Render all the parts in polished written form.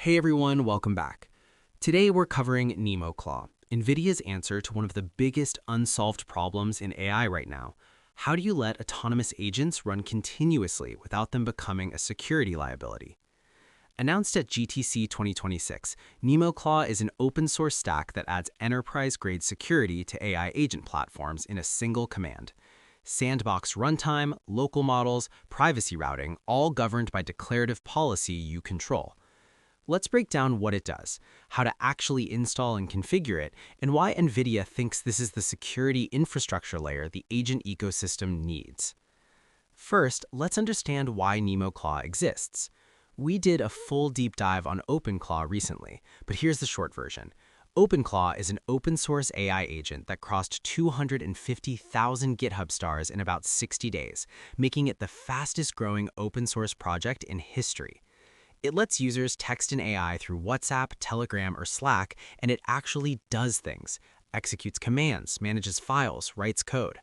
Hey everyone, welcome back. Today we're covering NemoClaw, NVIDIA's answer to one of the biggest unsolved problems in AI right now. How do you let autonomous agents run continuously without them becoming a security liability? Announced at GTC 2026, NemoClaw is an open-source stack that adds enterprise-grade security to AI agent platforms in a single command. Sandbox runtime, local models, privacy routing, all governed by declarative policy you control. Let's break down what it does, how to actually install and configure it, and why NVIDIA thinks this is the security infrastructure layer the agent ecosystem needs. First, let's understand why NemoClaw exists. We did a full deep dive on OpenClaw recently, but here's the short version. OpenClaw is an open-source AI agent that crossed 250,000 GitHub stars in about 60 days, making it the fastest-growing open-source project in history. It lets users text an AI through WhatsApp, Telegram, or Slack, and it actually does things, executes commands, manages files, writes code.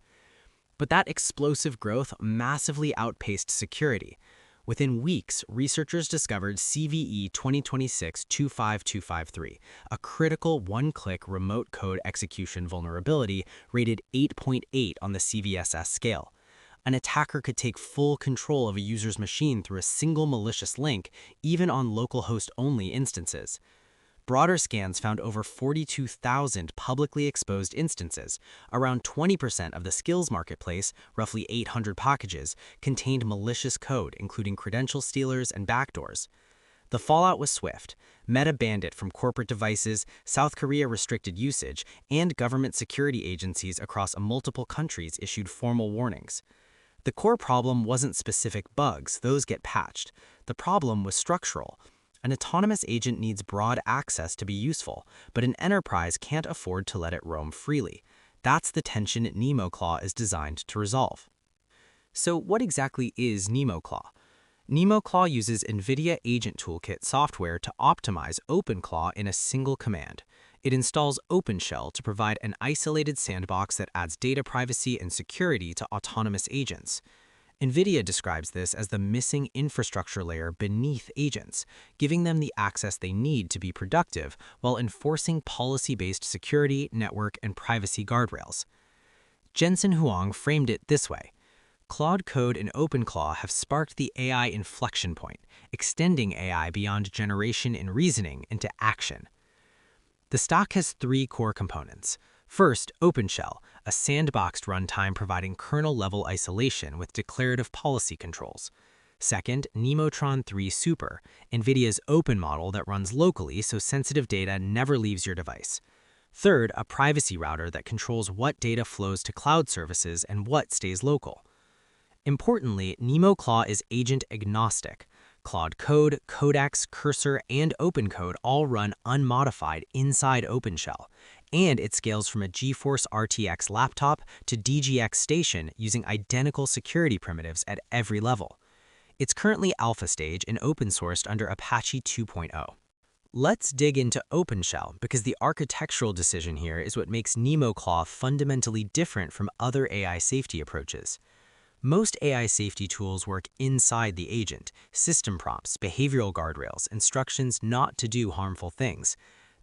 But that explosive growth massively outpaced security. Within weeks, researchers discovered CVE 2026-25253, a critical one-click remote code execution vulnerability rated 8.8 on the CVSS scale. An attacker could take full control of a user's machine through a single malicious link, even on localhost-only instances. Broader scans found over 42,000 publicly exposed instances. Around 20% of the skills marketplace, roughly 800 packages, contained malicious code, including credential stealers and backdoors. The fallout was swift. Meta banned it from corporate devices, South Korea restricted usage, and government security agencies across multiple countries issued formal warnings. The core problem wasn't specific bugs, those get patched. The problem was structural. An autonomous agent needs broad access to be useful, but an enterprise can't afford to let it roam freely. That's the tension NemoClaw is designed to resolve. So what exactly is NemoClaw? NemoClaw uses NVIDIA Agent Toolkit software to optimize OpenClaw in a single command. It installs OpenShell to provide an isolated sandbox that adds data privacy and security to autonomous agents. NVIDIA describes this as the missing infrastructure layer beneath agents, giving them the access they need to be productive while enforcing policy-based security, network, and privacy guardrails. Jensen Huang framed it this way. Claude Code and OpenClaw have sparked the AI inflection point, extending AI beyond generation and reasoning into action. The stack has three core components. First, OpenShell, a sandboxed runtime providing kernel-level isolation with declarative policy controls. Second, Nemotron 3 Super, NVIDIA's open model that runs locally so sensitive data never leaves your device. Third, a privacy router that controls what data flows to cloud services and what stays local. Importantly, NemoClaw is agent agnostic. Claude Code, Codex, Cursor, and OpenCode all run unmodified inside OpenShell, and it scales from a GeForce RTX laptop to DGX station using identical security primitives at every level. It's currently alpha stage and open-sourced under Apache 2.0. Let's dig into OpenShell because the architectural decision here is what makes NemoClaw fundamentally different from other AI safety approaches. Most AI safety tools work inside the agent, system prompts, behavioral guardrails, instructions not to do harmful things.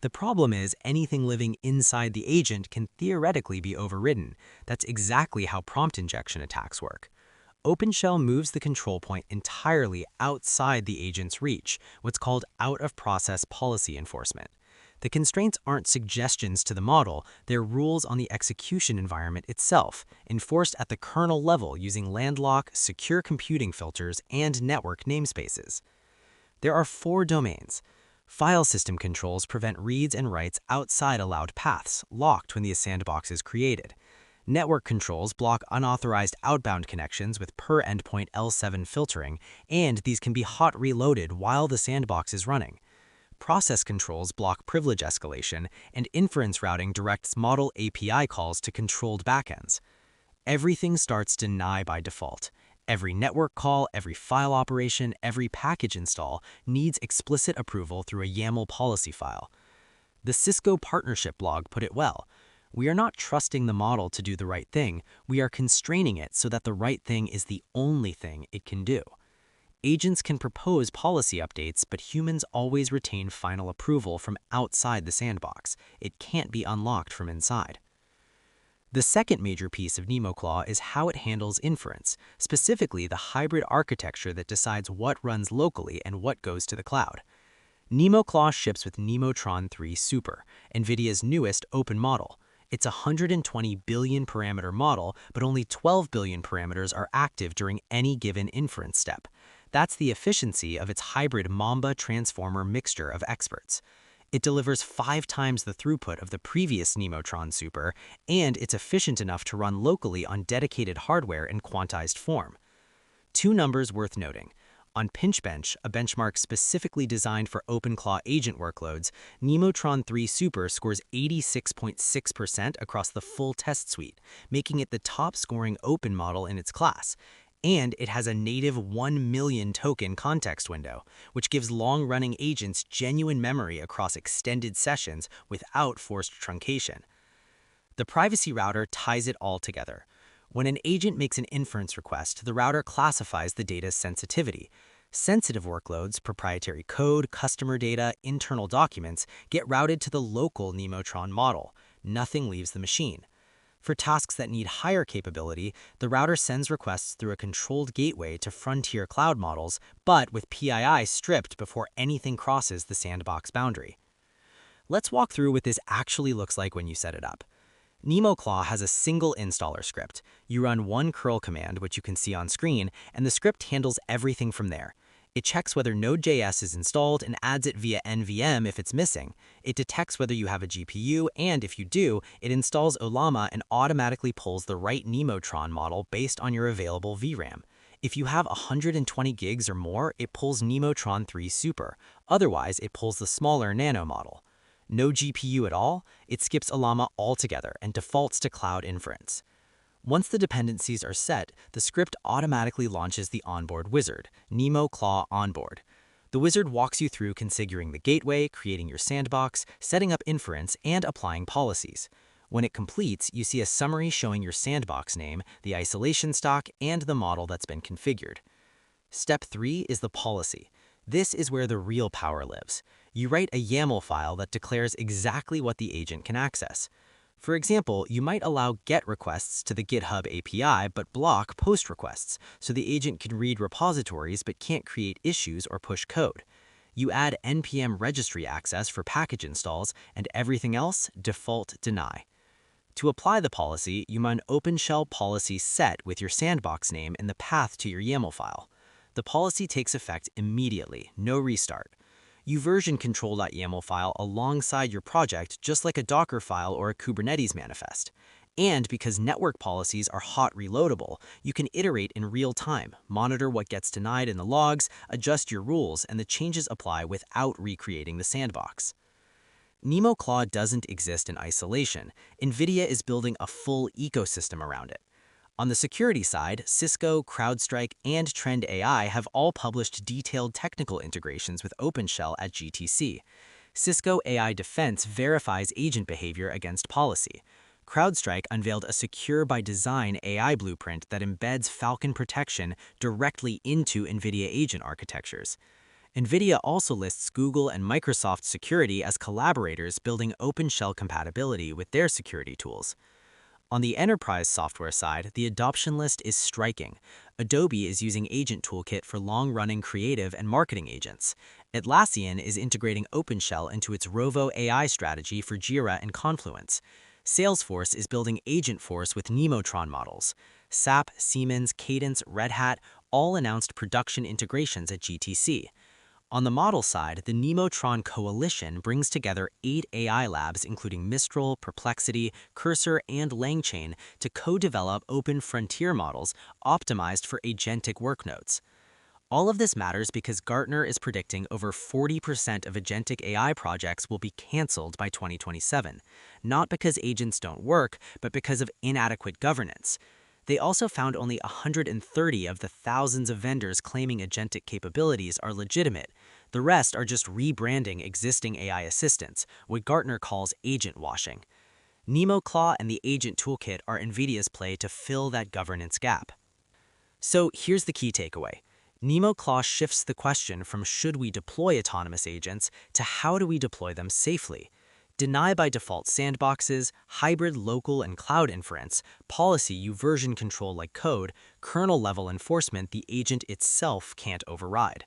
The problem is anything living inside the agent can theoretically be overridden. That's exactly how prompt injection attacks work. OpenShell moves the control point entirely outside the agent's reach, what's called out-of-process policy enforcement. The constraints aren't suggestions to the model, they're rules on the execution environment itself, enforced at the kernel level using landlock, secure computing filters, and network namespaces. There are 4 domains. File system controls prevent reads and writes outside allowed paths, locked when the sandbox is created. Network controls block unauthorized outbound connections with per-endpoint L7 filtering, and these can be hot reloaded while the sandbox is running. Process controls block privilege escalation, and inference routing directs model API calls to controlled backends. Everything starts deny by default. Every network call, every file operation, every package install needs explicit approval through a YAML policy file. The Cisco partnership blog put it well. We are not trusting the model to do the right thing, we are constraining it so that the right thing is the only thing it can do. Agents can propose policy updates, but humans always retain final approval from outside the sandbox. It can't be unlocked from inside. The second major piece of NemoClaw is how it handles inference, specifically the hybrid architecture that decides what runs locally and what goes to the cloud. NemoClaw ships with Nemotron 3 Super, NVIDIA's newest open model. It's a 120 billion parameter model, but only 12 billion parameters are active during any given inference step. That's the efficiency of its hybrid Mamba transformer mixture of experts. It delivers 5 times the throughput of the previous Nemotron Super, and it's efficient enough to run locally on dedicated hardware in quantized form. Two numbers worth noting. On PinchBench, a benchmark specifically designed for OpenClaw agent workloads, Nemotron 3 Super scores 86.6% across the full test suite, making it the top-scoring open model in its class. And it has a native 1 million token context window, which gives long-running agents genuine memory across extended sessions without forced truncation. The privacy router ties it all together. When an agent makes an inference request, the router classifies the data's sensitivity. Sensitive workloads, proprietary code, customer data, internal documents get routed to the local Nemotron model. Nothing leaves the machine. For tasks that need higher capability, the router sends requests through a controlled gateway to frontier cloud models, but with PII stripped before anything crosses the sandbox boundary. Let's walk through what this actually looks like when you set it up. NemoClaw has a single installer script. You run one curl command, which you can see on screen, and the script handles everything from there. It checks whether Node.js is installed and adds it via NVM if it's missing. It detects whether you have a GPU, and if you do, it installs Ollama and automatically pulls the right Nemotron model based on your available VRAM. If you have 120 gigs or more, it pulls Nemotron 3 Super. Otherwise, it pulls the smaller Nano model. No GPU at all, it skips Ollama altogether and defaults to cloud inference. Once the dependencies are set, the script automatically launches the onboard wizard, NemoClaw Onboard. The wizard walks you through configuring the gateway, creating your sandbox, setting up inference, and applying policies. When it completes, you see a summary showing your sandbox name, the isolation stock, and the model that's been configured. Step 3 is the policy. This is where the real power lives. You write a YAML file that declares exactly what the agent can access. For example, you might allow GET requests to the GitHub API but block POST requests, so the agent can read repositories but can't create issues or push code. You add npm registry access for package installs, and everything else, default deny. To apply the policy, you run OpenShell policy set with your sandbox name in the path to your YAML file. The policy takes effect immediately, no restart. You version control.yaml file alongside your project just like a Docker file or a Kubernetes manifest. And because network policies are hot reloadable, you can iterate in real time, monitor what gets denied in the logs, adjust your rules, and the changes apply without recreating the sandbox. NemoClaw doesn't exist in isolation. NVIDIA is building a full ecosystem around it. On the security side, Cisco, CrowdStrike, and TrendAI have all published detailed technical integrations with OpenShell at GTC. Cisco AI Defense verifies agent behavior against policy. CrowdStrike unveiled a secure-by-design AI blueprint that embeds Falcon protection directly into NVIDIA agent architectures. NVIDIA also lists Google and Microsoft Security as collaborators building OpenShell compatibility with their security tools. On the enterprise software side, the adoption list is striking. Adobe is using Agent Toolkit for long-running creative and marketing agents. Atlassian is integrating OpenShell into its Rovo AI strategy for Jira and Confluence. Salesforce is building Agentforce with Nemotron models. SAP, Siemens, Cadence, Red Hat all announced production integrations at GTC. On the model side, the Nemotron Coalition brings together 8 AI labs including Mistral, Perplexity, Cursor, and LangChain to co-develop open frontier models optimized for agentic workloads. All of this matters because Gartner is predicting over 40% of agentic AI projects will be canceled by 2027, not because agents don't work, but because of inadequate governance. They also found only 130 of the thousands of vendors claiming agentic capabilities are legitimate. The rest are just rebranding existing AI assistants, what Gartner calls agent washing. NemoClaw and the Agent Toolkit are NVIDIA's play to fill that governance gap. So here's the key takeaway. NemoClaw shifts the question from should we deploy autonomous agents to how do we deploy them safely. Deny by default sandboxes, hybrid local and cloud inference, policy you version control like code, kernel-level enforcement the agent itself can't override.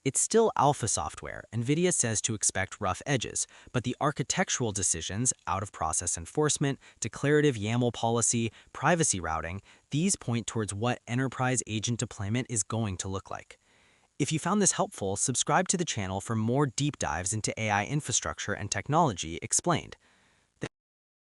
It's still alpha software. NVIDIA says to expect rough edges, but the architectural decisions, out-of-process enforcement, declarative YAML policy, privacy routing, these point towards what enterprise agent deployment is going to look like. If you found this helpful, subscribe to the channel for more deep dives into AI infrastructure and technology explained.